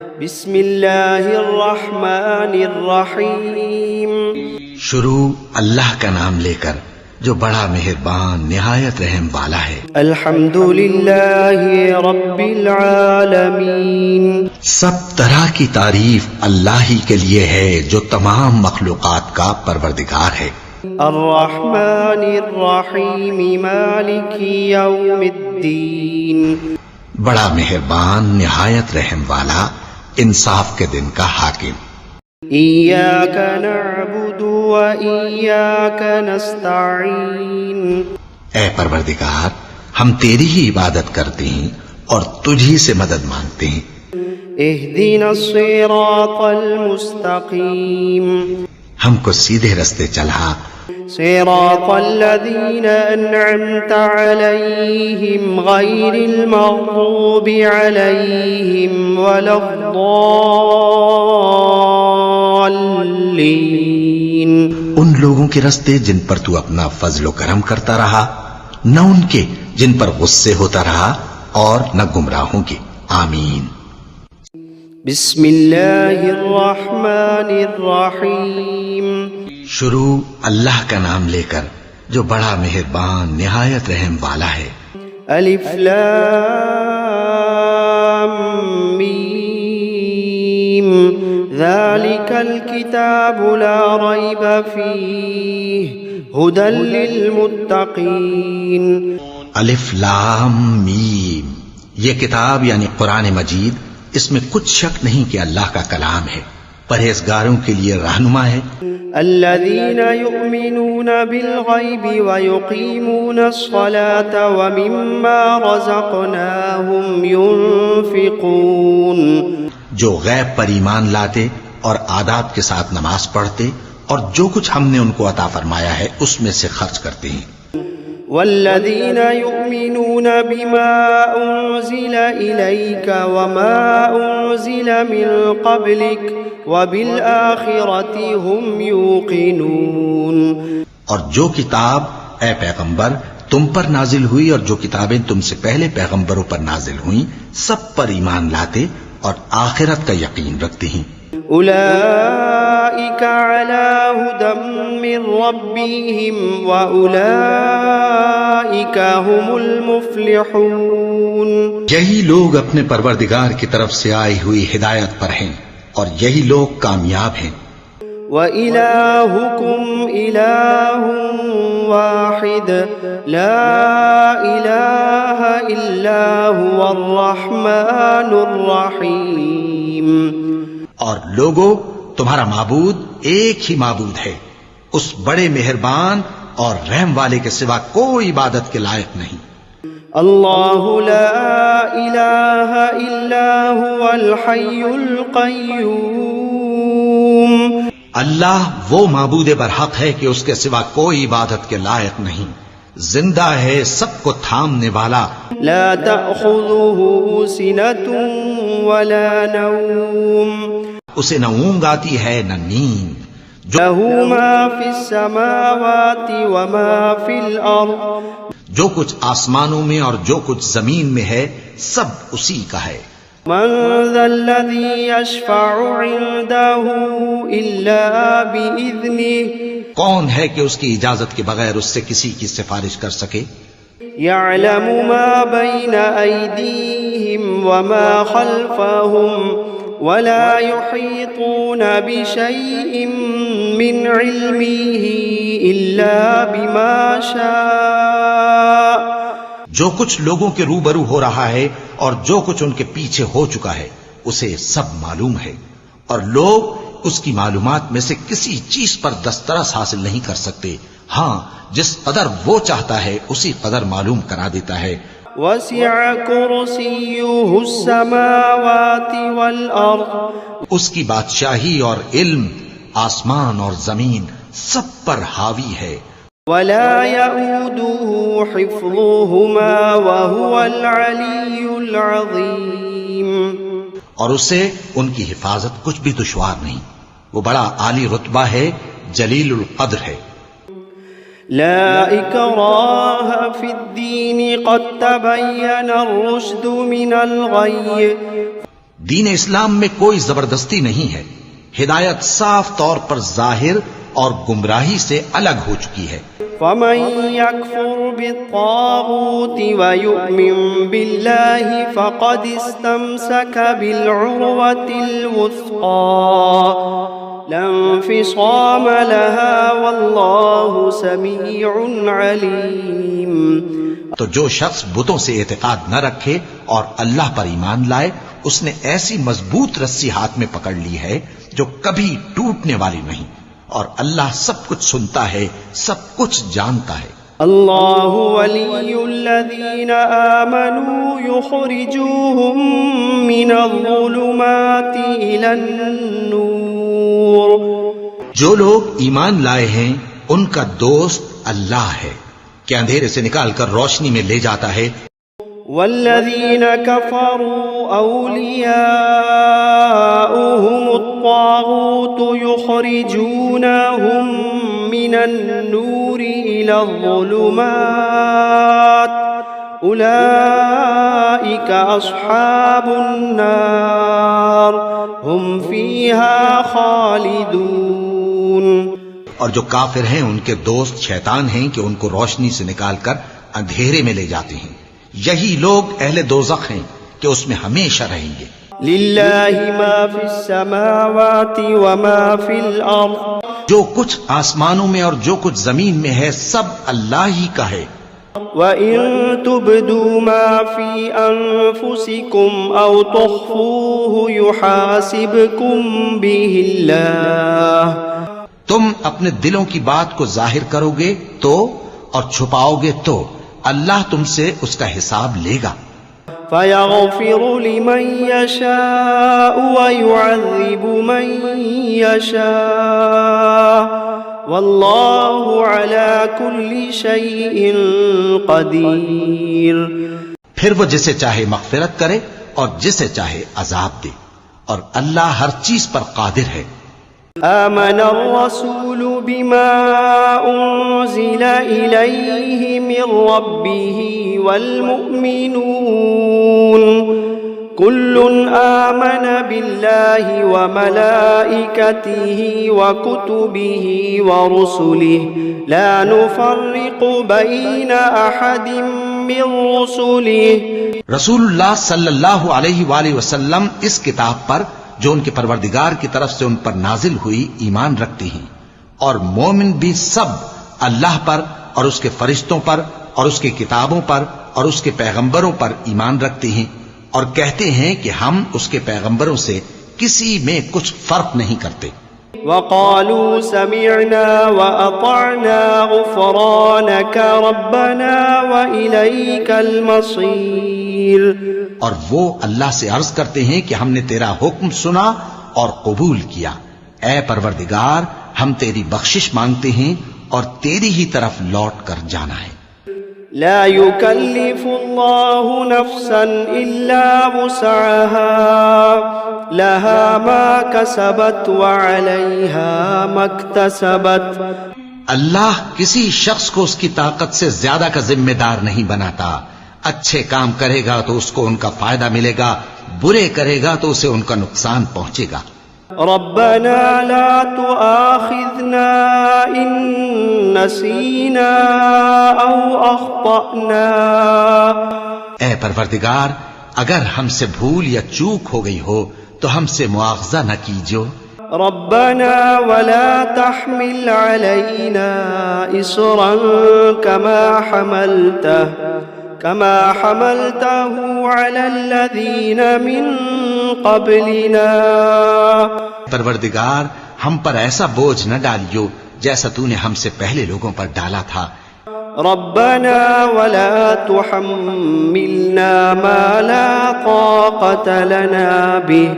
بسم اللہ الرحمن الرحیم. شروع اللہ کا نام لے کر جو بڑا مہربان نہایت رحم والا ہے. الحمد للہ رب العالمین. سب طرح کی تعریف اللہ ہی کے لیے ہے جو تمام مخلوقات کا پروردگار ہے. الرحمن الرحیم مالک یوم الدین. بڑا مہربان نہایت رحم والا انصاف کے دن کا حاکم. ایاک نعبد و ایاک نستعین. اے پروردگار ہم تیری ہی عبادت کرتے ہیں اور تجھی سے مدد مانگتے ہیں. اہدنا الصراط المستقیم. ہم کو سیدھے رستے چلا. صراط الذین انعمت علیہم غیر المغضوب علیہم ولا الضالین. ان لوگوں کے رستے جن پر تو اپنا فضل و کرم کرتا رہا، نہ ان کے جن پر غصے ہوتا رہا اور نہ گمراہوں کے. آمین. بسم اللہ الرحمن الرحیم. شروع اللہ کا نام لے کر جو بڑا مہربان نہایت رحم والا ہے. الف لام میم. ذالک الکتاب لا ریب فیہ ھدی للمتقین. الف لام میم. یہ کتاب یعنی قرآن مجید، اس میں کچھ شک نہیں کہ اللہ کا کلام ہے، پرہیزگاروں کے لیے رہنما ہے. الذین یؤمنون بالغیب ویقیمون الصلاة ومما رزقناہم ینفقون. جو غیب پر ایمان لاتے اور آداب کے ساتھ نماز پڑھتے اور جو کچھ ہم نے ان کو عطا فرمایا ہے اس میں سے خرچ کرتے ہیں. والذین یؤمنون بما انزل الیک وما انزل من قبلک وبالآخرۃ هم یوقنون. اور جو کتاب اے پیغمبر تم پر نازل ہوئی اور جو کتابیں تم سے پہلے پیغمبروں پر نازل ہوئیں سب پر ایمان لاتے اور آخرت کا یقین رکھتے ہیں. اولئک علی ھدی من ربہم واولئک هم المفلحون. یہی لوگ اپنے پروردگار کی طرف سے آئی ہوئی ہدایت پر ہیں اور یہی لوگ کامیاب ہیں. وَإِلَٰهُكُمْ إِلَٰهٌ وَاحِدٌ لَا إِلَٰهَ إِلَّا هُوَ الرَّحْمَٰنُ الرَّحِيمُ. اور لوگو تمہارا معبود ایک ہی معبود ہے، اس بڑے مہربان اور رحم والے کے سوا کوئی عبادت کے لائق نہیں. اللہ لا الہ الا هو الحی القیوم. اللہ وہ معبود برحق ہے کہ اس کے سوا کوئی عبادت کے لائق نہیں، زندہ ہے، سب کو تھامنے والا. لا تأخذه سنة ولا نوم. اسے نہ اونگ آتی ہے نہ نیند. له ما في السماوات وما في الأرض. جو کچھ آسمانوں میں اور جو کچھ زمین میں ہے سب اسی کا ہے. من ذا الذي يشفع عنده إلا بإذنه. کون ہے کہ اس کی اجازت کے بغیر اس سے کسی کی سفارش کر سکے؟ يعلم ما بين أيديهم وما خلفهم ولا يحيطون بشيء من علمه إلا بما شاء. جو کچھ لوگوں کے روبرو ہو رہا ہے اور جو کچھ ان کے پیچھے ہو چکا ہے اسے سب معلوم ہے، اور لوگ اس کی معلومات میں سے کسی چیز پر دسترس حاصل نہیں کر سکتے. ہاں جس قدر وہ چاہتا ہے اسی قدر معلوم کرا دیتا ہے. وسع کرسیہ السماوات والارض. اس کی بادشاہی اور علم آسمان اور زمین سب پر حاوی ہے. ولا يؤوده حفظهما وهو العلی العظیم. اور اسے ان کی حفاظت کچھ بھی دشوار نہیں، وہ بڑا عالی رتبہ ہے، جلیل القدر ہے. لا اکراہ فی الدین قد تبین الرشد من الغی. دین اسلام میں کوئی زبردستی نہیں ہے، ہدایت صاف طور پر ظاہر اور گمراہی سے الگ ہو چکی ہے۔ فمن يكفر بالطاغوت ويؤمن بالله فقد استمسك بالعروة الوثقى لا انفصام لها والله سميع عليم۔ تو جو شخص بتوں سے اعتقاد نہ رکھے اور اللہ پر ایمان لائے، اس نے ایسی مضبوط رسی ہاتھ میں پکڑ لی ہے جو کبھی ٹوٹنے والی نہیں، اور اللہ سب کچھ سنتا ہے، سب کچھ جانتا ہے۔ اللہ ولی الذین آمنوا یخرجوہم من الظلمات الی النور۔ جو لوگ ایمان لائے ہیں ان کا دوست اللہ ہے کہ اندھیرے سے نکال کر روشنی میں لے جاتا ہے۔ والذین کفروا اولیاؤہم الطاغوت یخرجونہم من النور الی الظلمات اولئک اصحاب النار ہم فیہا خالدون۔ اور جو کافر ہیں ان کے دوست شیطان ہیں کہ ان کو روشنی سے نکال کر اندھیرے میں لے جاتے ہیں، یہی لوگ اہل دوزخ ہیں کہ اس میں ہمیشہ رہیں گے۔ للہ ما فی السماوات وما فی الارض، جو کچھ آسمانوں میں اور جو کچھ زمین میں ہے سب اللہ ہی کا ہے۔ وَإِن تُبْدُوا مَا فِي أَنفُسِكُمْ أَوْ تُخْفُوهُ يُحَاسِبْكُم بِهِ اللَّهُ، تم اپنے دلوں کی بات کو ظاہر کرو گے تو اور چھپاؤ گے تو اللہ تم سے اس کا حساب لے گا۔ فَيَغْفِرُ لِمَن يَشَاءُ وَيُعَذِّبُ مَن يَشَاءُ وَاللَّهُ عَلَى كُلِّ شَيْءٍ قَدِيرٌ۔ پھر وہ جسے چاہے مغفرت کرے اور جسے چاہے عذاب دے، اور اللہ ہر چیز پر قادر ہے۔ آمن الرسول بما أنزل إليه من ربه والمؤمنون كل آمن بالله وملائكته وكتبه ورسله لا نفرق بين أحد من رسله۔ رسول اللہ صلی اللہ علیہ وآلہ وسلم اس کتاب پر جو ان کے پروردگار کی طرف سے ان پر نازل ہوئی ایمان رکھتی ہیں، اور مومن بھی سب اللہ پر اور اس کے فرشتوں پر اور اس کی کتابوں پر اور اس کے پیغمبروں پر ایمان رکھتے ہیں، اور کہتے ہیں کہ ہم اس کے پیغمبروں سے کسی میں کچھ فرق نہیں کرتے۔ وقالوا سمعنا وأطعنا غفرانك ربنا وإليك المصير۔ اور وہ اللہ سے عرض کرتے ہیں کہ ہم نے تیرا حکم سنا اور قبول کیا، اے پروردگار ہم تیری بخشش مانگتے ہیں اور تیری ہی طرف لوٹ کر جانا ہے۔ لا يكلف الله نفسا إلا وسعها لها ما كسبت وعليها ما اكتسبت۔ اللہ کسی شخص کو اس کی طاقت سے زیادہ کا ذمہ دار نہیں بناتا، اچھے کام کرے گا تو اس کو ان کا فائدہ ملے گا، برے کرے گا تو اسے ان کا نقصان پہنچے گا۔ ربنا لا تؤاخذنا إن نسينا أو أخطأنا۔ اے پروردگار اگر ہم سے بھول یا چوک ہو گئی ہو تو ہم سے مواخذہ نہ کیجو۔ ربنا ولا تحمل علينا إصرا كما حملته على الذين من قبلنا۔ پروردگار ہم پر ایسا بوجھ نہ ڈالیو جیسا تو نے ہم سے پہلے لوگوں پر ڈالا تھا۔ ربنا ولا تحملنا ما لا طاقة لنا به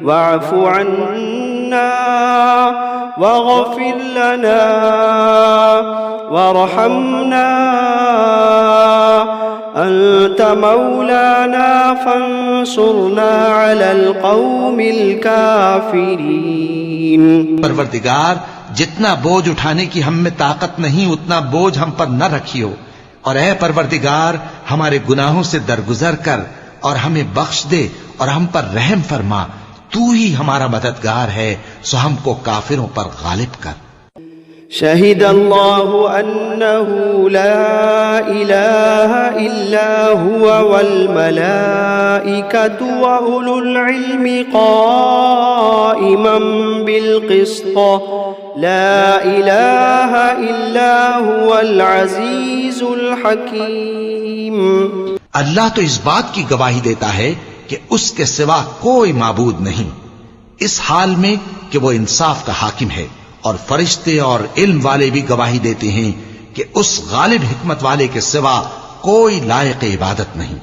واعف عنا واغفر لنا وارحمنا أنت مولانا فانصرنا على القوم الكافرين۔ پروردگار جتنا بوجھ اٹھانے کی ہم میں طاقت نہیں اتنا بوجھ ہم پر نہ رکھیو، اور اے پروردگار ہمارے گناہوں سے درگزر کر اور ہمیں بخش دے اور ہم پر رحم فرما، تو ہی ہمارا مددگار ہے، سو ہم کو کافروں پر غالب کر۔ شہد اللہ انہ لا الہ الا هو والملائکۃ واولو العلم قائما بالقسط لا الہ الا هو العزیز الحکیم۔ اللہ تو اس بات کی گواہی دیتا ہے کہ اس کے سوا کوئی معبود نہیں، اس حال میں کہ وہ انصاف کا حاکم ہے، اور فرشتے اور علم والے بھی گواہی دیتے ہیں کہ اس غالب حکمت والے کے سوا کوئی لائق عبادت نہیں۔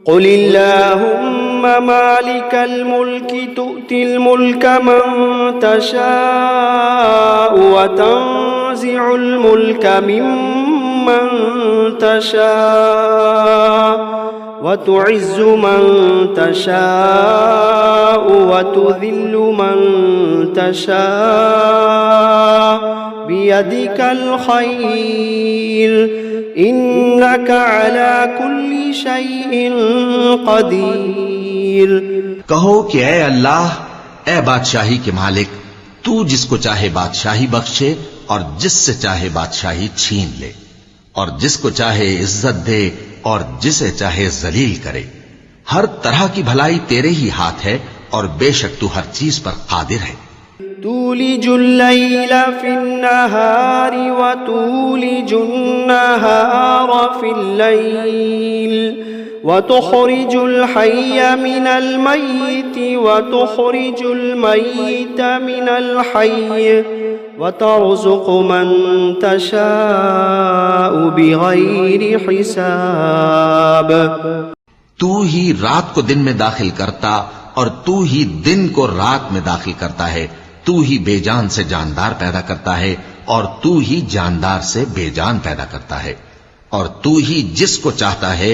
قل اللہم مالک الملک تؤتی الملک من تشاء وتنزع الملک ممن تشاء وتعز من تشاء وتذل من تشاء بيدك الخير إنك على كل شيء قدير۔ کہو کہ اے اللہ، اے بادشاہی کے مالک، تو جس کو چاہے بادشاہی بخشے اور جس سے چاہے بادشاہی چھین لے، اور جس کو چاہے عزت دے اور جسے چاہے ذلیل کرے۔ ہر طرح کی بھلائی تیرے ہی ہاتھ ہے، اور بے شک تو ہر چیز پر قادر ہے۔ تولج اللیل فی النہار وتولج النہار فی اللیل وتخرج الحی من المیت وتخرج المیت من الحی وترزق من تشاء بغیر حساب۔ تو ہی رات کو دن میں داخل کرتا اور تو ہی دن کو رات میں داخل کرتا ہے، تو ہی بے جان سے جاندار پیدا کرتا ہے اور تو ہی جاندار سے بے جان پیدا کرتا ہے، اور تو ہی جس کو چاہتا ہے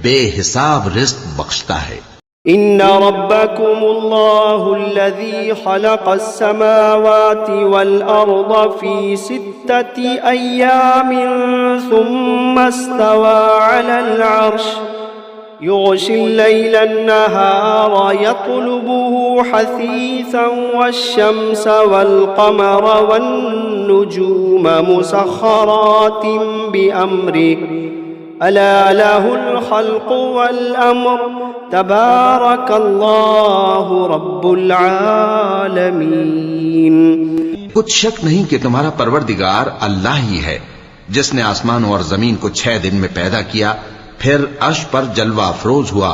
بے حساب رزق بخشتا ہے۔ ان ربکم اللہ الذی خلق السماوات والارض فی 6 ایام ثم استوى على العرش يغشي الليل النهار يطلبه حثيثا والشمس والقمر والنجوم مسخرات بأمره ألا له الخلق والأمر تبارك الله رب العالمين۔ کچھ شک نہیں کہ تمہارا پروردگار اللہ ہی ہے، جس نے آسمانوں اور زمین کو 6 دن میں پیدا کیا، پھر عرش پر جلوہ افروز ہوا۔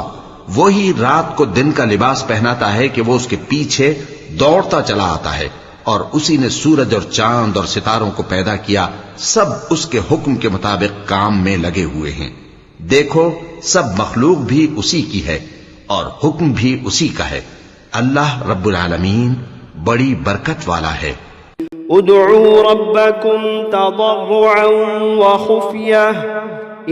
وہی رات کو دن کا لباس پہناتا ہے کہ وہ اس کے پیچھے دوڑتا چلا آتا ہے، اور اسی نے سورج اور چاند اور ستاروں کو پیدا کیا، سب اس کے حکم کے مطابق کام میں لگے ہوئے ہیں۔ دیکھو سب مخلوق بھی اسی کی ہے اور حکم بھی اسی کا ہے۔ اللہ رب العالمین بڑی برکت والا ہے۔ ادعوا ربکم تضرعا وخفیہ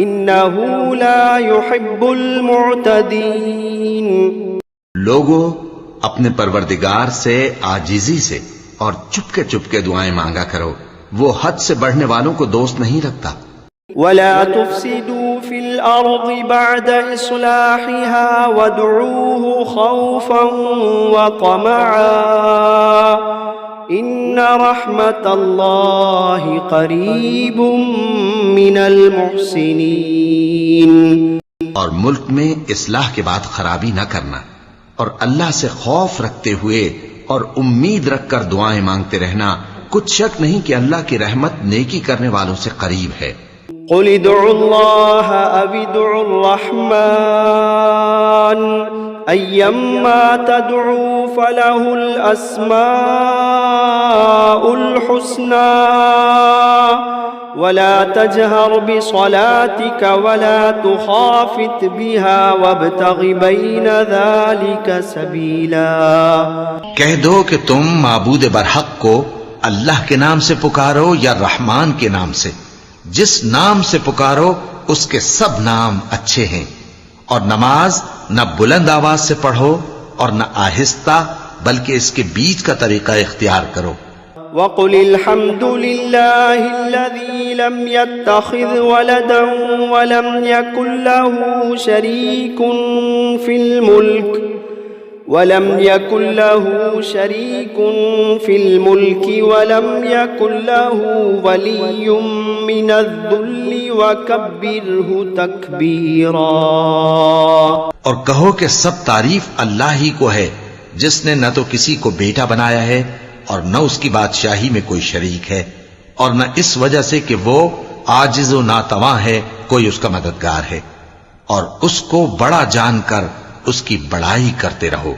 انه لا يحب المعتدین۔ لوگوں اپنے پروردگار سے عاجزی سے اور چپکے چپکے دعائیں مانگا کرو، وہ حد سے بڑھنے والوں کو دوست نہیں رکھتا۔ ولا تفسدوا في الأرض بعد إصلاحها وادعوه خوفا وطمعا إن رحمة الله قريب من المحسنين۔ اور ملک میں اصلاح کے بعد خرابی نہ کرنا، اور اللہ سے خوف رکھتے ہوئے اور امید رکھ کر دعائیں مانگتے رہنا، کچھ شک نہیں کہ اللہ کی رحمت نیکی کرنے والوں سے قریب ہے۔ قل ادعوا الله أو ادعوا الرحمن أيما تدعوا فله الأسماء الحسنى ولا تجهر بصلاتك ولا تخافت بها وابتغ بين ذلك سبيلا۔ کہہ دو کہ تم معبود برحق کو اللہ کے نام سے پکارو یا رحمان کے نام سے، جس نام سے پکارو اس کے سب نام اچھے ہیں، اور نماز نہ بلند آواز سے پڑھو اور نہ آہستہ، بلکہ اس کے بیچ کا طریقہ اختیار کرو۔ وقل الحمد لله الذي لم يتخذ ولدا ولم يكن له شريك في الملك ولم يكن له ولي من الذل وكبره تكبيرا. اور کہو کہ سب تعریف اللہ ہی کو ہے جس نے نہ تو کسی کو بیٹا بنایا ہے اور نہ اس کی بادشاہی میں کوئی شریک ہے اور نہ اس وجہ سے کہ وہ عاجز و ناتواں ہے کوئی اس کا مددگار ہے، اور اس کو بڑا جان کر اس کی بڑائی کرتے رہو.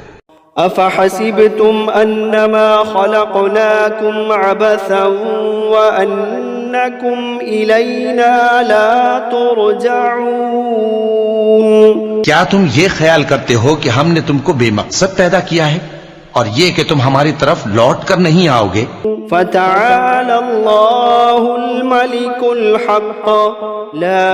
افحسبتم انما خلقناكم عبثا وانكم الینا لا ترجعون. کیا تم یہ خیال کرتے ہو کہ ہم نے تم کو بے مقصد پیدا کیا ہے اور یہ کہ تم ہماری طرف لوٹ کر نہیں آؤ گے؟ فتعالى الله الملك الحق لا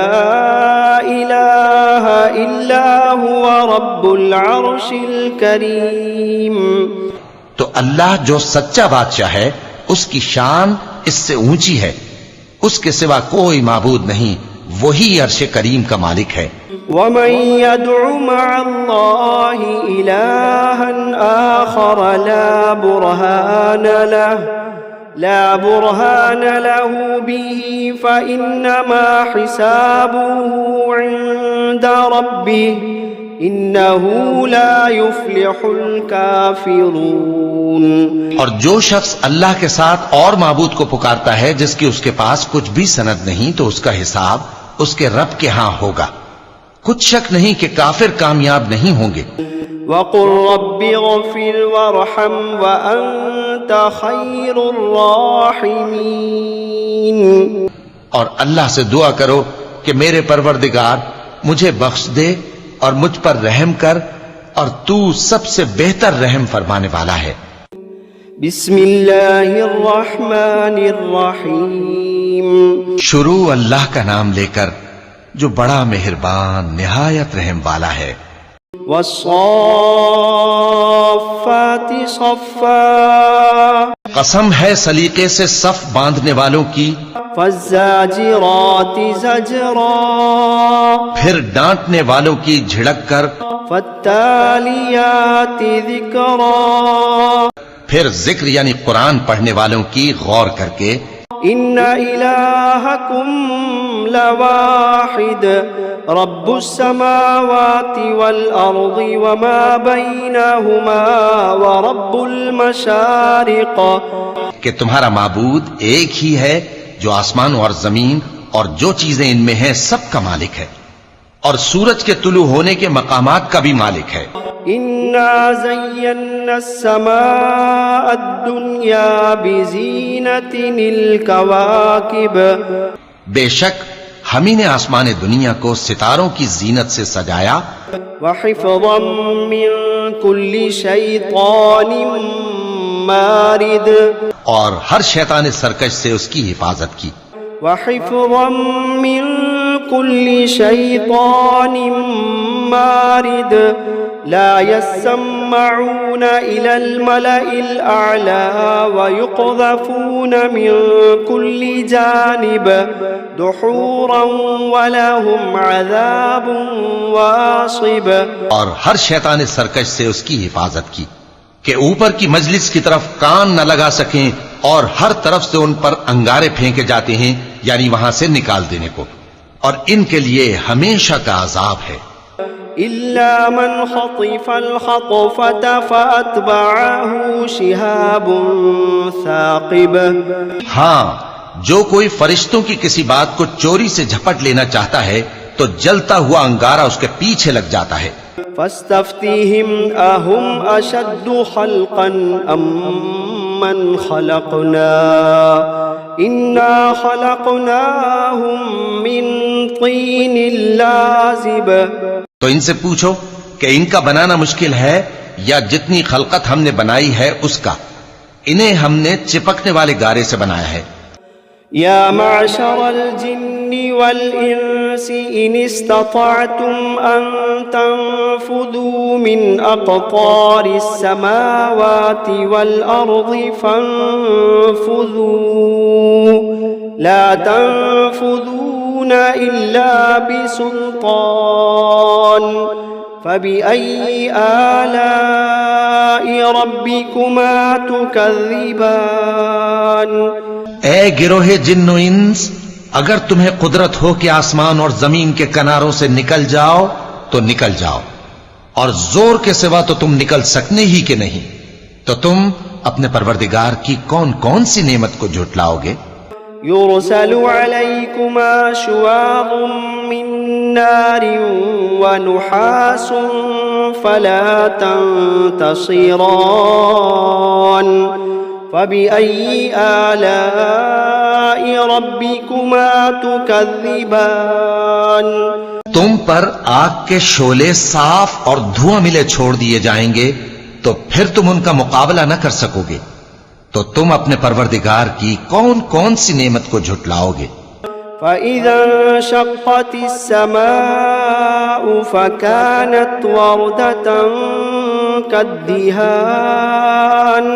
إله إلا هو رب العرش الكريم. تو اللہ جو سچا بادشاہ ہے اس کی شان اس سے اونچی ہے، اس کے سوا کوئی معبود نہیں، وہی عرش کریم کا مالک ہے. ومن يدع مع الله إلها آخر لا برهان له به فإنما حسابه عند ربه إنه لا يفلح الكافرون. اور جو شخص اللہ کے ساتھ اور معبود کو پکارتا ہے جس کی اس کے پاس کچھ بھی سند نہیں، تو اس کا حساب اس کے رب کے ہاں ہوگا. کچھ شک نہیں کہ کافر کامیاب نہیں ہوں گے. وَقُلْ رَبِّ اغْفِرْ وَارْحَمْ وَأَنْتَ خَيْرُ الرَّاحِمِينَ. اور اللہ سے دعا کرو کہ میرے پروردگار مجھے بخش دے اور مجھ پر رحم کر، اور تو سب سے بہتر رحم فرمانے والا ہے. بسم اللہ الرحمن الرحیم. شروع اللہ کا نام لے کر جو بڑا مہربان نہایت رحم والا ہے. والصافات صفا. قسم ہے سلیقے سے صف باندھنے والوں کی. فالزاجرات زجرا. پھر ڈانٹنے والوں کی جھڑک کر. فالتالیات ذکرا. پھر ذکر یعنی قرآن پڑھنے والوں کی غور کر کے. ان الہکم لواحد رب السماوات والارض وما بینہما ورب المشارق. کہ تمہارا معبود ایک ہی ہے جو آسمان اور زمین اور جو چیزیں ان میں ہیں سب کا مالک ہے، اور سورج کے طلوع ہونے کے مقامات کا بھی مالک ہے. انا زینا السماء الدنیا بزینت الکواکب. بے شک ہم ہی نے آسمان دنیا کو ستاروں کی زینت سے سجایا. وحفظا من کل شیطان مارد. اور ہر شیطان سرکش سے اس کی حفاظت کی. وحفظا من كل شيطان مارد لا يسمعون إلى الملأ الأعلى ويقذفون من كل جانب دحورا ولهم عذاب واصب. اور ہر شیطان سرکش سے اس کی حفاظت کی کہ اوپر کی مجلس کی طرف کان نہ لگا سکیں، اور ہر طرف سے ان پر انگارے پھینکے جاتے ہیں یعنی وہاں سے نکال دینے کو، اور ان کے لیے ہمیشہ کا عذاب ہے. إلا من خطف الخطفة فأتبعه شهاب ثاقب. ہاں، جو کوئی فرشتوں کی کسی بات کو چوری سے جھپٹ لینا چاہتا ہے تو جلتا ہوا انگارہ اس کے پیچھے لگ جاتا ہے. فاستفتهم أهم أشد خلقا أم من خلقنا إنا خلقناهم من طين لازب. تو ان سے پوچھو کہ ان کا بنانا مشکل ہے یا جتنی خلقت ہم نے بنائی ہے اس کا؟ انہیں ہم نے چپکنے والے گارے سے بنایا ہے. يا معشر الجن والإنس إن استطعتم أن تنفذوا من أقطار السماوات والأرض فانفذوا لا تنفذون إلا بسلطان فبأي آلاء ربكما تكذبان اے گروہ جن و انس، اگر تمہیں قدرت ہو کہ آسمان اور زمین کے کناروں سے نکل جاؤ تو نکل جاؤ، اور زور کے سوا تو تم نکل سکنے ہی کہ نہیں، تو تم اپنے پروردگار کی کون کون سی نعمت کو جھٹلاؤ گے؟ يرسل عليكما شواظ من نار ونحاس فلا تنتصران فبأي آلاء ربكما تكذبان تم پر آگ کے شعلے صاف اور دھواں ملے چھوڑ دیے جائیں گے تو پھر تم ان کا مقابلہ نہ کر سکو گے، تو تم اپنے پروردگار کی کون کون سی نعمت کو جھٹلاؤ گے؟ فَإِذَا انشَقَّتِ السَّمَاءُ فَكَانَتْ وَرْدَةً كَالدِّهَانِ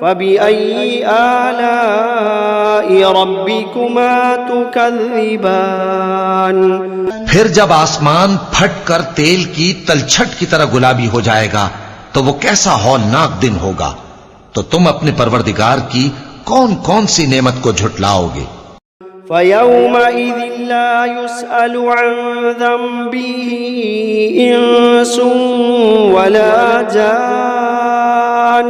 فَبِأَيِّ آلَاءِ رَبِّكُمَا تُكَذِّبَانِ پھر جب آسمان پھٹ کر تیل کی تلچھٹ کی طرح گلابی ہو جائے گا تو وہ کیسا ہولناک دن ہوگا، تو تم اپنے پروردگار کی کون کون سی نعمت کو جھٹلاؤ گے؟ فَيَوْمَئِذٍ لَا يُسْأَلُ عَنْ ذَنبِهِ إِنسٌ وَلَا جَانٌّ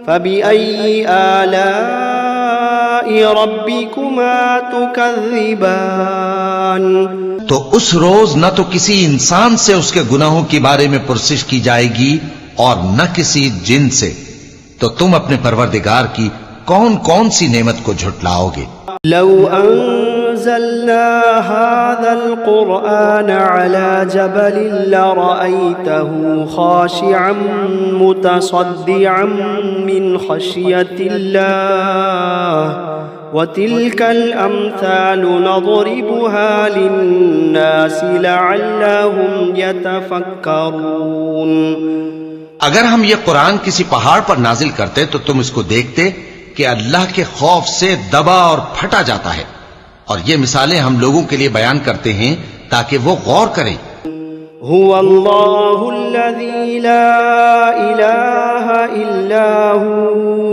فَبِأَيِّ آلَاءِ رَبِّكُمَا تُكَذِّبَانِ تو اس روز نہ تو کسی انسان سے اس کے گناہوں کے بارے میں پرسش کی جائے گی اور نہ کسی جن سے، تو تم اپنے پروردگار کی کون کون سی نعمت کو جھٹلاؤ گے؟ لو انزلنا هذا القرآن على جبل لرأيته خاشعا متصدعا من خشية الله وتلك الأمثال نضربها للناس لعلهم يتفكرون اگر ہم یہ قرآن کسی پہاڑ پر نازل کرتے تو تم اس کو دیکھتے کہ اللہ کے خوف سے دبا اور پھٹا جاتا ہے، اور یہ مثالیں ہم لوگوں کے لیے بیان کرتے ہیں تاکہ وہ غور کریں۔ هو اللہ الذی لا الہ الا هو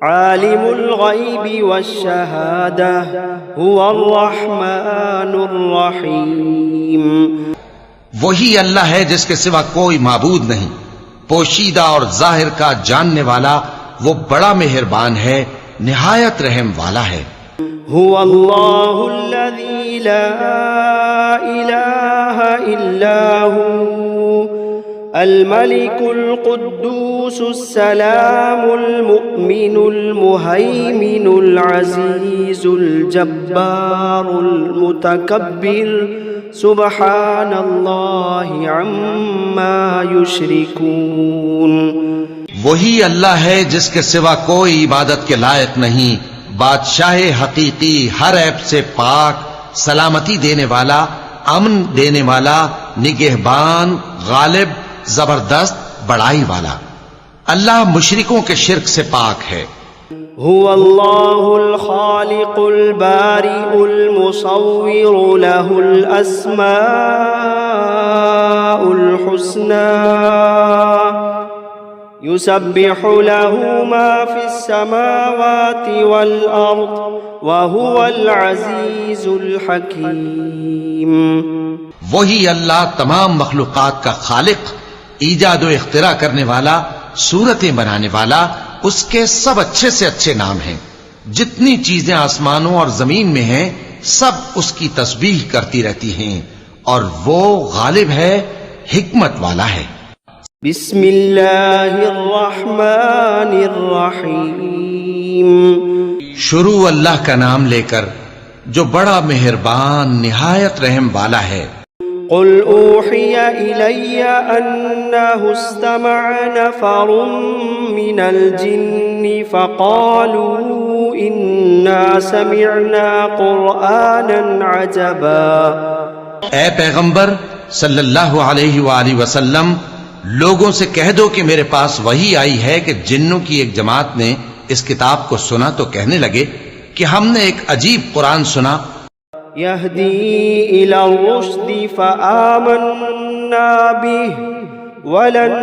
عالم الغیب والشہادہ هو الرحمن الرحیم۔ وہی اللہ ہے جس کے سوا کوئی معبود نہیں، پوشیدہ اور ظاہر کا جاننے والا، وہ بڑا مہربان ہے، نہایت رحم والا ہے۔ هو اللہ الذی لا الہ الا هو الملک القدوس السلام المؤمن المہیمن العزیز الجبار المتکبر سبحان اللہ عما یشرکون۔ وہی اللہ ہے جس کے سوا کوئی عبادت کے لائق نہیں، بادشاہ حقیقی، ہر عیب سے پاک، سلامتی دینے والا، امن دینے والا، نگہبان، غالب، زبردست، بڑائی والا۔ اللہ مشرکوں کے شرک سے پاک ہے۔ هو اللہ الخالق البارئ المصور له الاسماء الحسنى يسبح له ما في السماوات والأرض وهو العزيز الحكيم۔ وہی اللہ تمام مخلوقات کا خالق، ایجاد و اختراع کرنے والا، صورتیں بنانے والا، اس کے سب اچھے سے اچھے نام ہیں۔ جتنی چیزیں آسمانوں اور زمین میں ہیں سب اس کی تسبیح کرتی رہتی ہیں، اور وہ غالب ہے، حکمت والا ہے۔ بسم اللہ الرحمن الرحیم۔ شروع اللہ کا نام لے کر جو بڑا مہربان نہایت رحم والا ہے۔ قل أوحي إلي أنه استمع نفر من الجن فقالوا إنا سمعنا قرآنا عجبا۔ اے پیغمبر صلی اللہ علیہ وآلہ وسلم، لوگوں سے کہہ دو کہ میرے پاس وحی آئی ہے کہ جنوں کی ایک جماعت نے اس کتاب کو سنا تو کہنے لگے کہ ہم نے ایک عجیب قرآن سنا، يهدي إلى الرشد فآمنا به ولن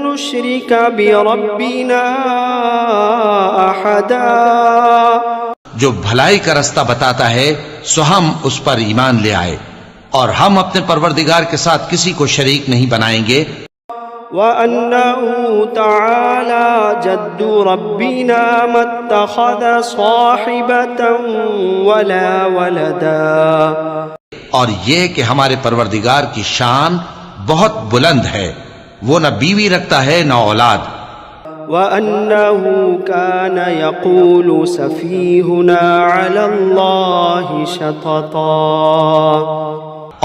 نشرك بربنا أحدا۔ جو بھلائی کا رستہ بتاتا ہے سو ہم اس پر ایمان لے آئے اور ہم اپنے پروردگار کے ساتھ کسی کو شریک نہیں بنائیں گے۔ وأنه تعالى جد ربنا ما اتخذ صاحبة ولا ولدا۔ اور یہ کہ ہمارے پروردگار کی شان بہت بلند ہے، وہ نہ بیوی رکھتا ہے نہ اولاد۔ وأنه كان يقول سفيهنا على الله شططا۔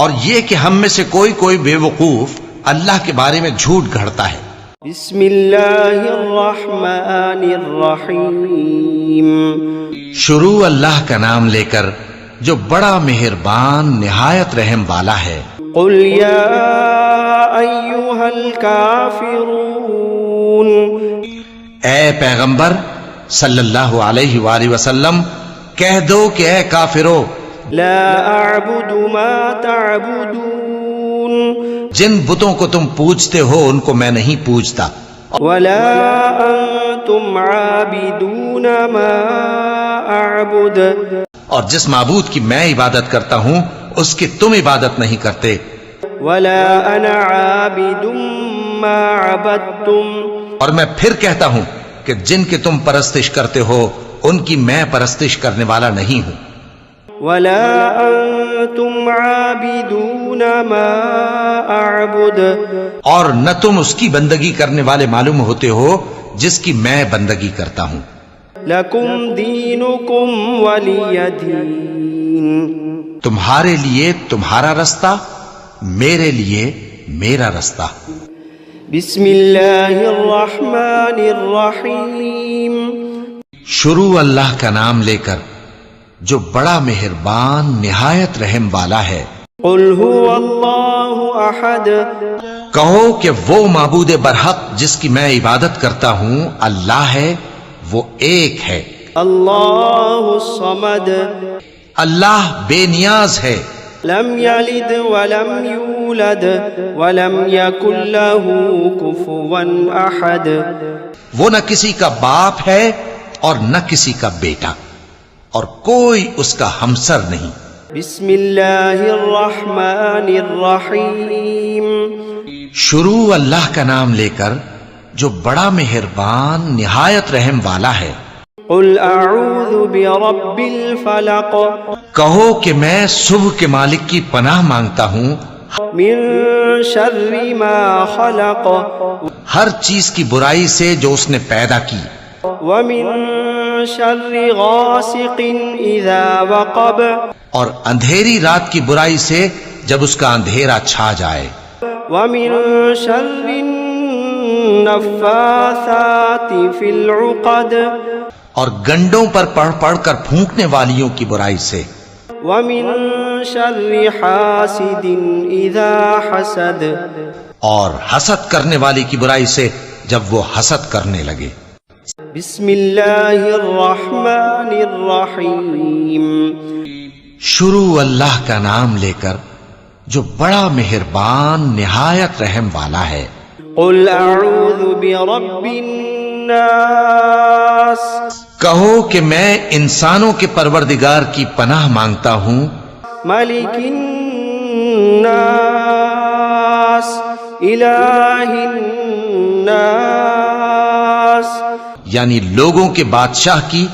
اور یہ کہ ہم میں سے کوئی بے وقوف اللہ کے بارے میں جھوٹ گھڑتا ہے۔ بسم اللہ الرحمن الرحیم۔ شروع اللہ کا نام لے کر جو بڑا مہربان نہایت رحم والا ہے۔ قل یا ایھا الکافرون، اے پیغمبر صلی اللہ علیہ وآلہ وسلم کہہ دو کہ اے کافرو، لا اعبد ما تعبدون، جن بتوں کو تم پوجتے ہو ان کو میں نہیں پوجتا، ولا انتم عابدون ما اعبد، اور جس معبود کی میں عبادت کرتا ہوں اس کی تم عبادت نہیں کرتے، ولا انا عابد ما عبدتم، اور میں پھر کہتا ہوں کہ جن کی تم پرستش کرتے ہو ان کی میں پرستش کرنے والا نہیں ہوں، ولا انتم عابدون ما اعبد، اور نہ تم اس کی بندگی کرنے والے معلوم ہوتے ہو جس کی میں بندگی کرتا ہوں۔ لکم دینکم ولی دین، تمہارے لیے تمہارا رستہ، میرے لیے میرا رستہ۔ بسم اللہ الرحمن الرحیم۔ شروع اللہ کا نام لے کر جو بڑا مہربان نہایت رحم والا ہے۔ قل هو اللہ احد، کہو کہ وہ معبود برحق جس کی میں عبادت کرتا ہوں اللہ ہے، وہ ایک ہے۔ اللہ الصمد، اللہ بے نیاز ہے، لم یلد ولم یولد ولم یکن له کفوا احد، وہ نہ کسی کا باپ ہے اور نہ کسی کا بیٹا، اور کوئی اس کا ہمسر نہیں۔ بسم اللہ الرحمن الرحیم۔ شروع اللہ کا نام لے کر جو بڑا مہربان نہایت رحم والا ہے۔ قل اعوذ برب الفلق، کہو کہ میں صبح کے مالک کی پناہ مانگتا ہوں من شر ما خلق، ہر چیز کی برائی سے جو اس نے پیدا کی، ومن شر غاسق اذا وقب، اور اندھیری رات کی برائی سے جب اس کا اندھیرا چھا جائے، ومن شر النفاثات فی العقد، اور گنڈوں پر پڑھ پڑھ کر پھونکنے والیوں کی برائی سے، ومن شر حاسد اذا حسد، اور حسد کرنے والی کی برائی سے جب وہ حسد کرنے لگے۔ بسم اللہ الرحمن الرحیم۔ شروع اللہ کا نام لے کر جو بڑا مہربان نہایت رحم والا ہے۔ قل اعوذ برب الناس، کہو کہ میں انسانوں کے پروردگار کی پناہ مانگتا ہوں، ملک الناس، الہ الناس، یعنی لوگوں کے بادشاہ کی،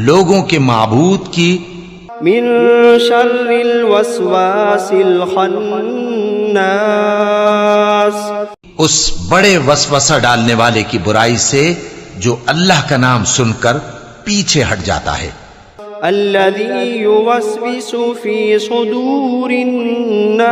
لوگوں کے معبود کی، من شر الوسواس الخناس، اس بڑے وسوسہ ڈالنے والے کی برائی سے جو اللہ کا نام سن کر پیچھے ہٹ جاتا ہے۔ الذي يوسوس في صدور الناس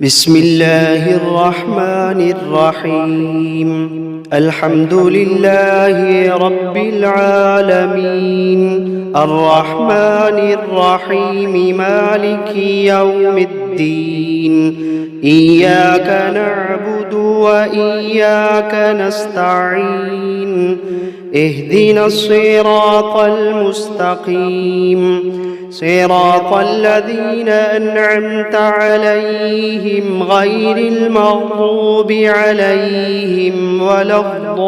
بسم الله الرحمن الرحيم الحمد لله رب العالمين الرحمن الرحيم مالك يوم الدين إياك نعبد وإياك نستعين اهدنا الصراط المستقيم صراط الذين أنعمت عليهم غير المغضوب عليهم ولا الضالين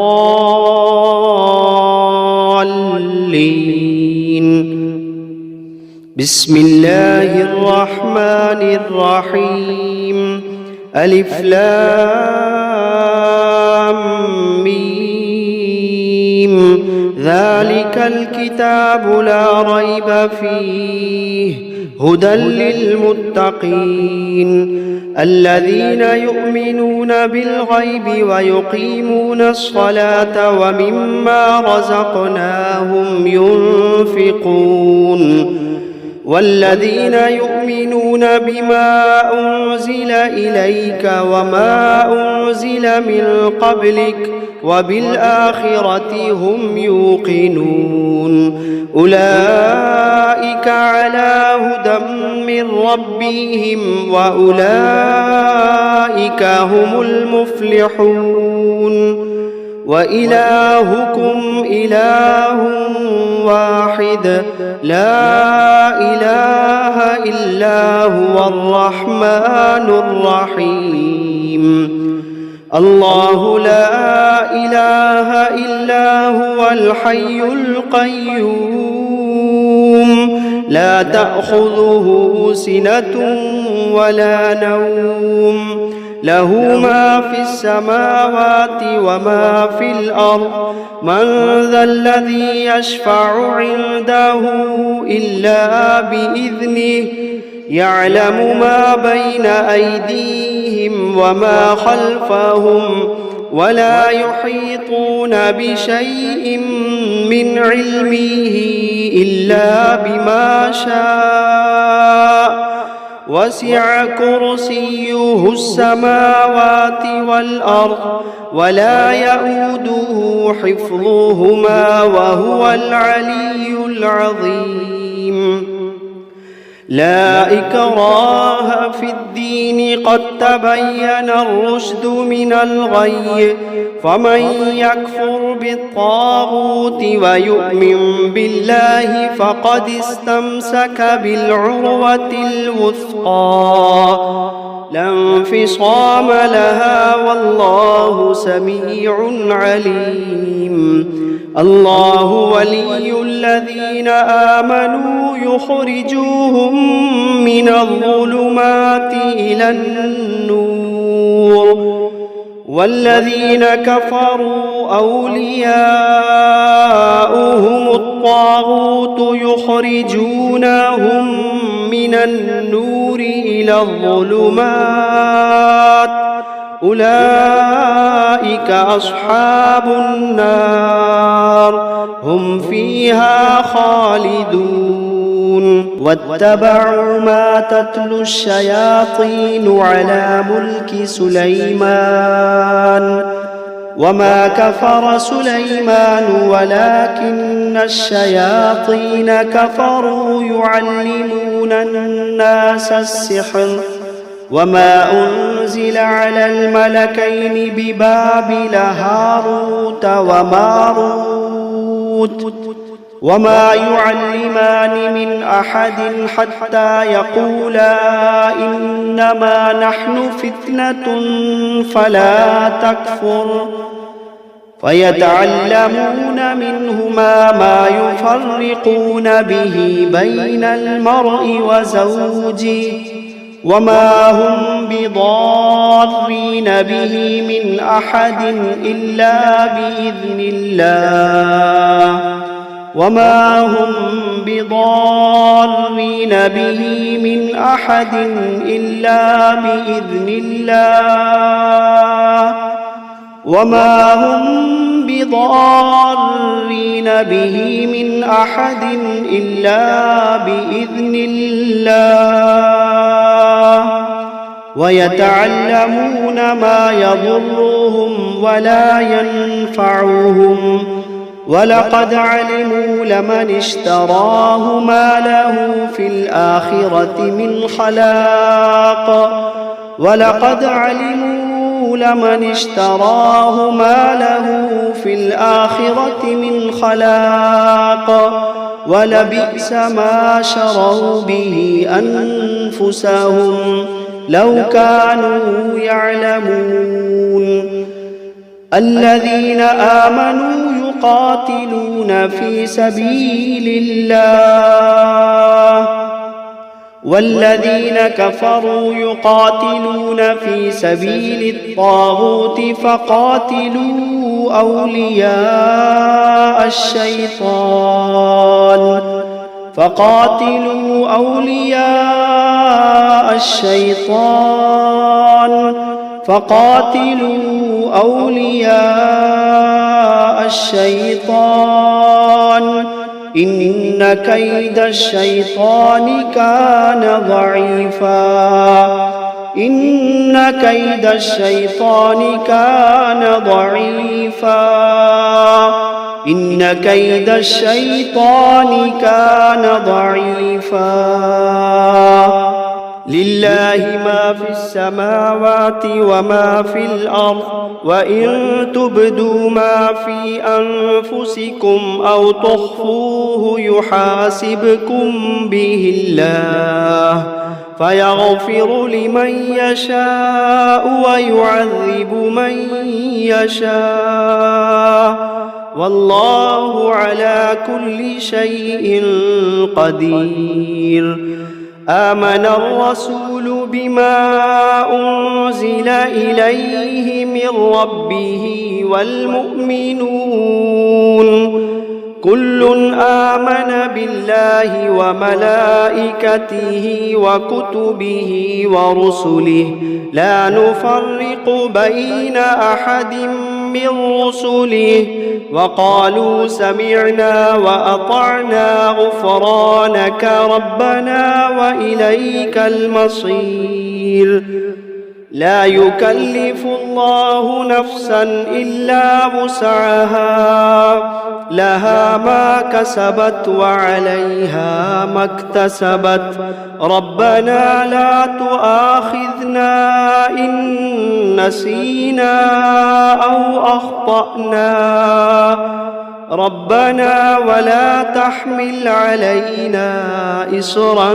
بسم الله الرحمن الرحيم ألف لام ميم ذلك الكتاب لا ريب فيه هدى للمتقين الذين يؤمنون بالغيب ويقيمون الصلاة ومما رزقناهم ينفقون والذين يؤمنون بما أنزل إليك وما أنزل من قبلك وبالآخرة هم يوقنون أولئك على هدى من ربهم وأولئك هم المفلحون وإلهكم إله واحد لا إله إلا هو الرحمن الرحيم الله لا إله إلا هو الحي القيوم لا تأخذه سنة ولا نوم له ما في السماوات وما في الأرض من ذا الذي يشفع عنده إلا بإذنه يعلم ما بين أيديهم وما خلفهم ولا يحيطون بشيء من علمه إلا بما شاء وسع كرسيه السماوات والأرض ولا يؤوده حفظهما وهو العلي العظيم لا إكراه في الدين قد تبين الرشد من الغي فمن يكفر بالطاغوت ويؤمن بالله فقد استمسك بالعروة الوثقى لا انفصام لها والله سميع عليم الله ولي الذين آمنوا يخرجوهم من الظلمات إلى النور والذين كفروا أولياؤهم الطاغوت يخرجونهم من النور إلى الظلمات أولئك أصحاب النار هم فيها خالدون واتبعوا ما تتلو الشياطين على ملك سليمان وما كفر سليمان ولكن الشياطين كفروا يعلمون الناس السحر وما أنزل على الملكين ببابل هاروت وماروت وما يعلمان من أحد حتى يقولا إنما نحن فتنة فلا تكفر فيتعلمون منهما ما يفرقون به بين المرء وزوجه وما هم بضارين به من أحد إلا بإذن الله وما هم بضارين به من أحد إلا بإذن الله وما هم بضارين به من أحد إلا بإذن الله ويتعلمون ما يضرهم ولا ينفعهم ولقد علموا لمن اشتراه ما له في الآخرة من خلاق ولقد علموا لمن اشتراه ما له في الآخرة من خلاق ولبئس ما شروا به أنفسهم لو كانوا يعلمون الذين آمنوا يقاتلون في سبيل الله والذين كفروا يقاتلون في سبيل الطاغوت فقاتلوا أولياء الشيطان إن كيد الشيطان كان ضعيفا لله ما في السماوات وما في الأرض وإن تبدوا ما في أنفسكم أو تخفوه يحاسبكم به الله فيغفر لمن يشاء ويعذب من يشاء والله على كل شيء قدير آمن الرسول بما أنزل إليه من ربه والمؤمنون كل آمن بالله وملائكته وكتبه ورسله لا نفرق بين أحد من رسله وقالوا سمعنا وأطعنا غفرانك ربنا وإليك المصير لا يكلف الله نفسا إلا وسعها لها ما كسبت وعليها ما اكتسبت ربنا لا تؤاخذنا إن نسينا أو أخطأنا ربنا ولا تحمل علينا إصرا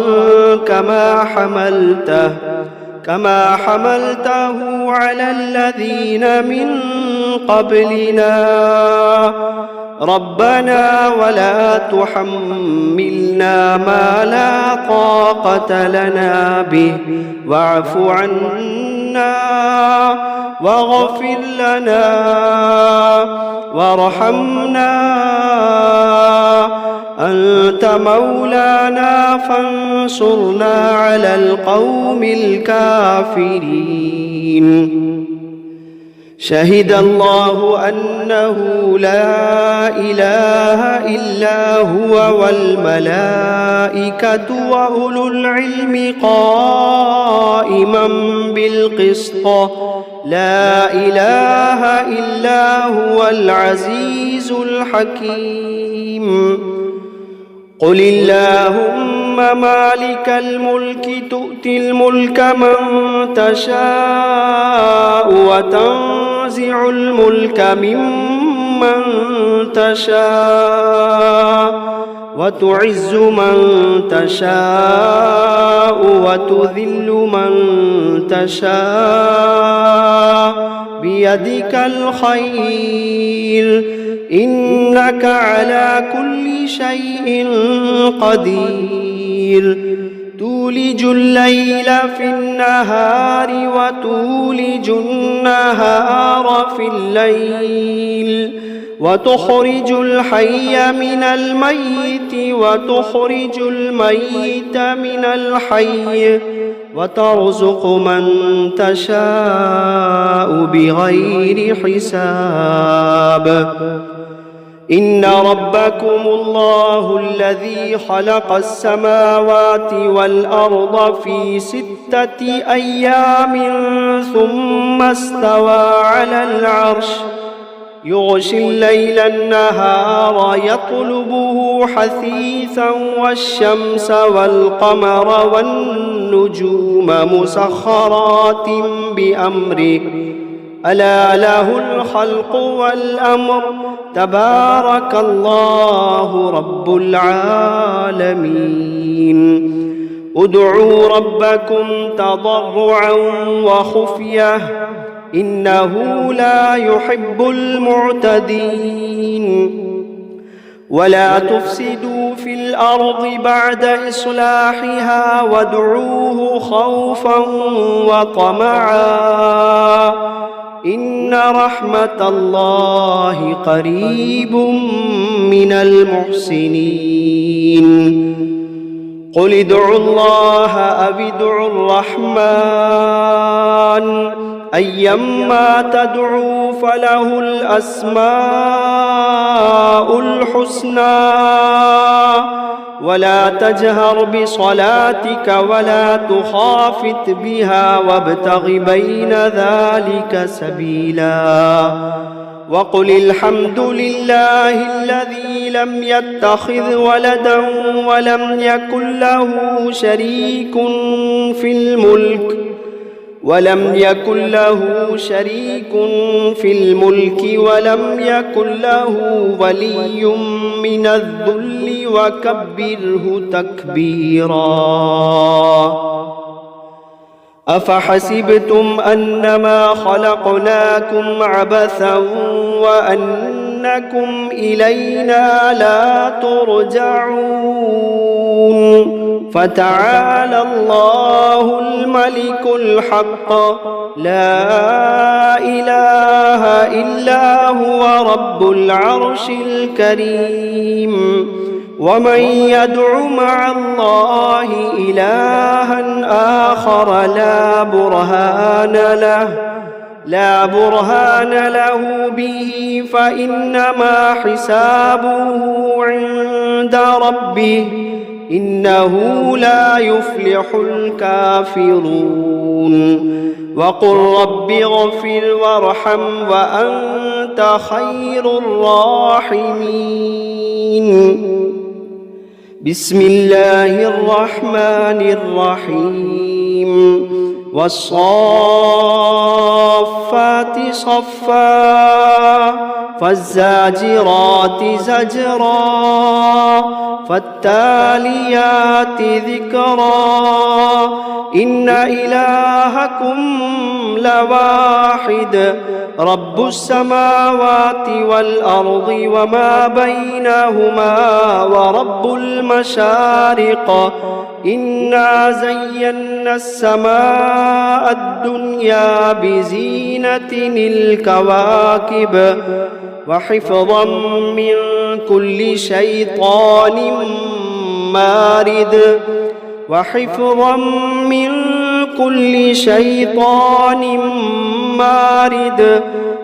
كما حملته على الذين من قبلنا ربنا ولا تحملنا ما لا طاقة لنا به واعف عنا واغفر لنا وارحمنا أنت مولانا فانصرنا على القوم الكافرين شهد الله أنه لا إله إلا هو والملائكة وأولو العلم قائما بالقسط لا إله إلا هو العزيز الحكيم قل اللهم مالك الملك تؤتي الملك من تشاء وتنزع الملك ممن تشاء وتعز من تشاء وتذل من تشاء بيدك الخير إنك على كل شيء قدير تولج الليل في النهار وتولج النهار في الليل وتخرج الحي من الميت وتخرج الميت من الحي وترزق من تشاء بغير حساب إن ربكم الله الذي خلق السماوات والأرض في 6 أيام ثم استوى على العرش يغشي الليل النهار يطلبه حثيثا والشمس والقمر والنجوم مسخرات بأمره ألا له الخلق والأمر تبارك الله رب العالمين ادعوا ربكم تضرعا وخفية إنه لا يحب المعتدين ولا تفسدوا في الأرض بعد إصلاحها وادعوه خوفا وطمعا إن رحمة الله قريب من المحسنين قل ادعوا الله أو ادعوا الرحمن أيما تدعوا فله الأسماء الحسنى ولا تجهر بصلاتك ولا تخافت بها وابتغ بين ذلك سبيلا وقل الحمد لله الذي لم يتخذ ولدا ولم يكن له شريك في الملك ولم يكن ولم يكن له ولي من الذل وكبره تكبيرا أفحسبتم أنما خلقناكم عبثا وأنكم إلينا لا ترجعون فتعالى الله الملك الحق لا إله إلا هو رب العرش الكريم ومن يدع مع الله إلها آخر لا برهان له به فإنما حسابه عند ربه إنه لا يفلح الكافرون وقل رب اغفر وارحم وأنت خير الراحمين بسم الله الرحمن الرحيم والصافات صفا فالزاجرات زجرا فالتاليات ذكرا إن إلهكم لواحد رب السماوات والأرض وما بينهما ورب المشارق إنا زينا السماء الدنيا بزينة الكواكب وحفظا من كل شيطان مارد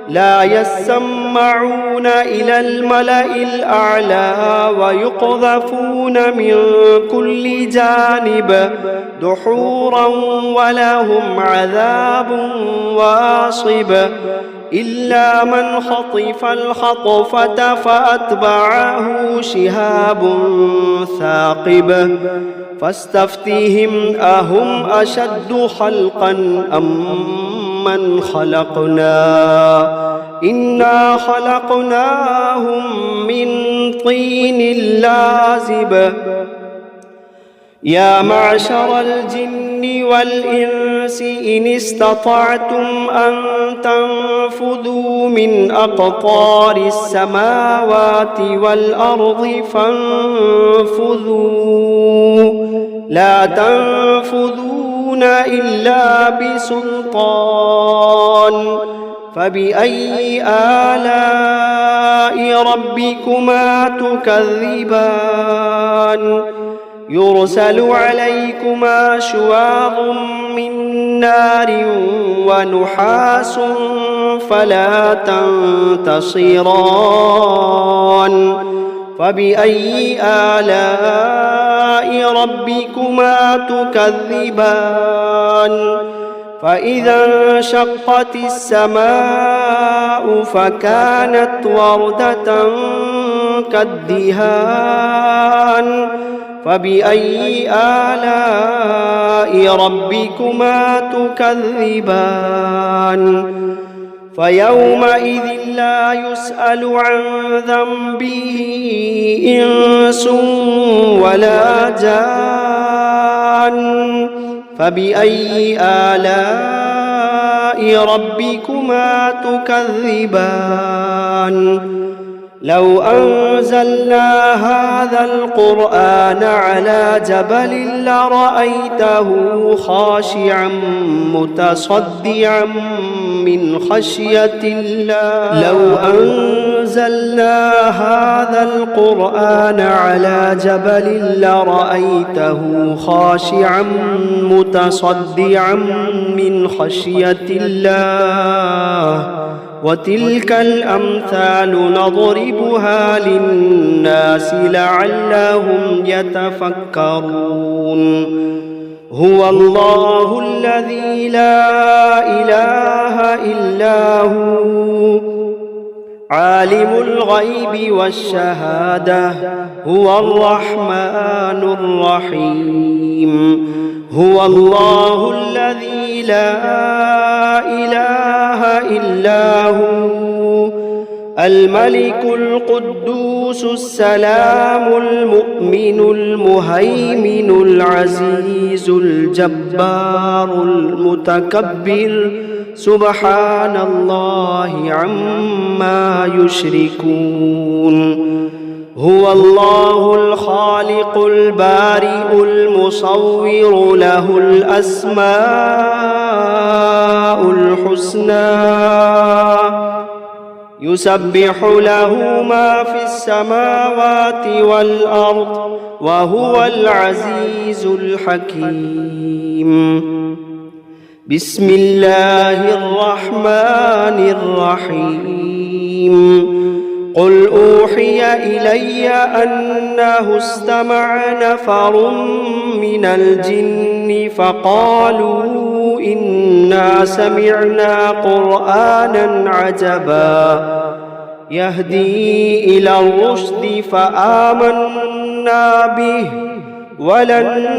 لا يسمعون إلى الملأ الأعلى ويقذفون من كل جانب دحورا ولهم عذاب واصب إلا من خطف الخطفة فأتبعه شهاب ثاقب فاستفتهم أهم أشد خلقا أم من خلقنا إنا خلقناهم من طين لازب يا معشر الجن والإنس إن استطعتم أن تنفذوا من أقطار السماوات والأرض فانفذوا لا تنفذون إلا بسلطان فبأي آلاء ربكما تكذبان يرسل عليكما شواظ من نار ونحاس فلا تنتصران فبأي آلاء ربكما تكذبان فإذا انشقت السماء فكانت وردة كالدهان فبأي آلاء ربكما تكذبان فيومئذ لا يسأل عن ذنبه إنس ولا جان فبأي آلاء ربكما تكذبان لو أنزلنا هذا القرآن على جبل لرأيته خاشعا متصدعا من خشية الله لو أنزلنا هذا القرآن على جبل لرأيته خاشعا متصدعا من خشية الله وتلك الأمثال نضربها للناس لعلهم يتفكرون هو الله الذي لا إله إلا هو عالم الغيب والشهادة هو الرحمن الرحيم هو الله الذي لا إله إلا هو الملك القدوس السلام المؤمن المهيمن العزيز الجبار المتكبر سبحان الله عما يشركون هو الله الخالق البارئ المصور له الأسماء الحسنى يسبح له ما في السماوات والأرض وهو العزيز الحكيم بسم الله الرحمن الرحيم قل أوحي إلي أنه استمع نفر من الجن فقالوا إنا سمعنا قرآنا عجبا يهدي إلى الرشد فآمنا به ولن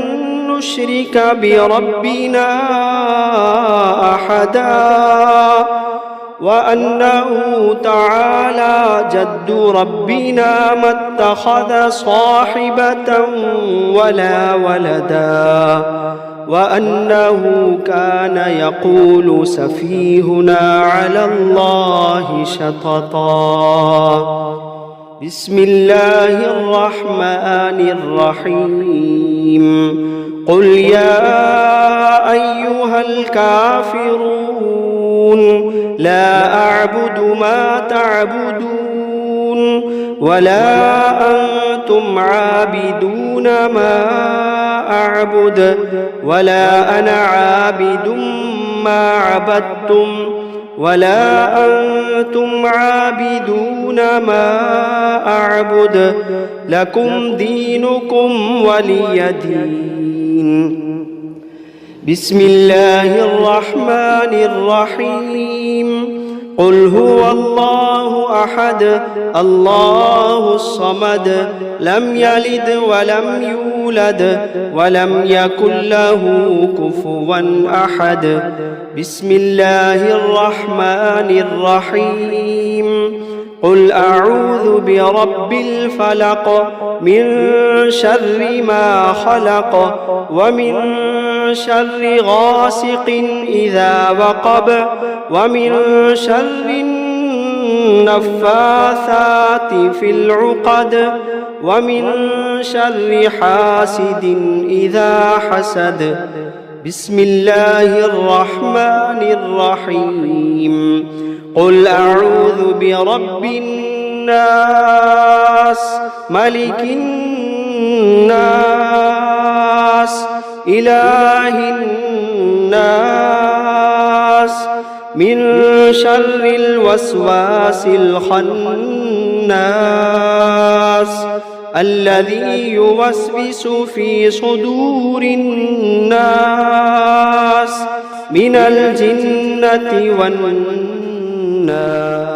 نشرك بربنا أحدا وأنه تعالى جد ربنا ما اتخذ صاحبة ولا ولدا وأنه كان يقول سفيهنا على الله شططا بسم الله الرحمن الرحيم قل يا أيها الكافرون لا أعبد ما تعبدون ولا أنتم عابدون ما أعبد ولا أنا عابد ما عبدتم ولا أنتم عابدون ما أعبد لكم دينكم ولي دين بسم الله الرحمن الرحيم قل هو الله أحد الله الصمد لم يلد ولم يولد ولم يكن له كفوا أحد بسم الله الرحمن الرحيم قل أعوذ برب الفلق من شر ما خلق ومن شر غاسق إذا وقب ومن شر النفاثات في العقد ومن شر حاسد إذا حسد. بسم الله الرحمن الرحيم. قل أعوذ برب الناس ملك الناس إله الناس من شر الوسواس الخناس الذي يوسوس في صدور الناس من الجنة والناس.